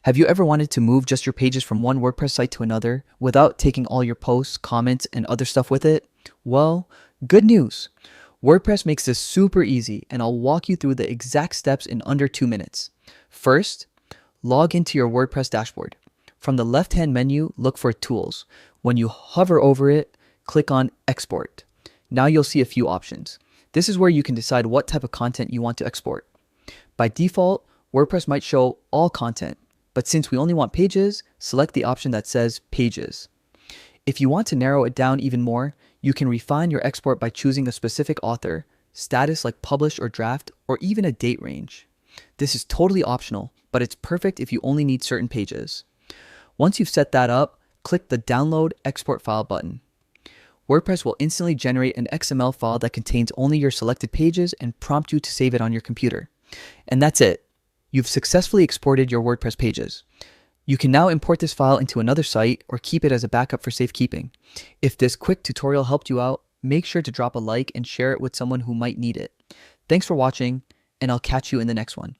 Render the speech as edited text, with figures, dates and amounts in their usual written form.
Have you ever wanted to move just your pages from one WordPress site to another without taking all your posts, comments, and other stuff with it? Well, good news. WordPress makes this super easy, and I'll walk you through the exact steps in under 2 minutes. First, log into your WordPress dashboard. From the left-hand menu, look for Tools. When you hover over it, click on Export. Now you'll see a few options. This is where you can decide what type of content you want to export. By default, WordPress might show all content, but since we only want pages, select the option that says Pages. If you want to narrow it down even more, you can refine your export by choosing a specific author, status like published or draft, or even a date range. This is totally optional, but it's perfect if you only need certain pages. Once you've set that up, click the Download Export File button. WordPress will instantly generate an XML file that contains only your selected pages and prompt you to save it on your computer. And that's it. You've successfully exported your WordPress pages. You can now import this file into another site or keep it as a backup for safekeeping. If this quick tutorial helped you out, make sure to drop a like and share it with someone who might need it. Thanks for watching, and I'll catch you in the next one.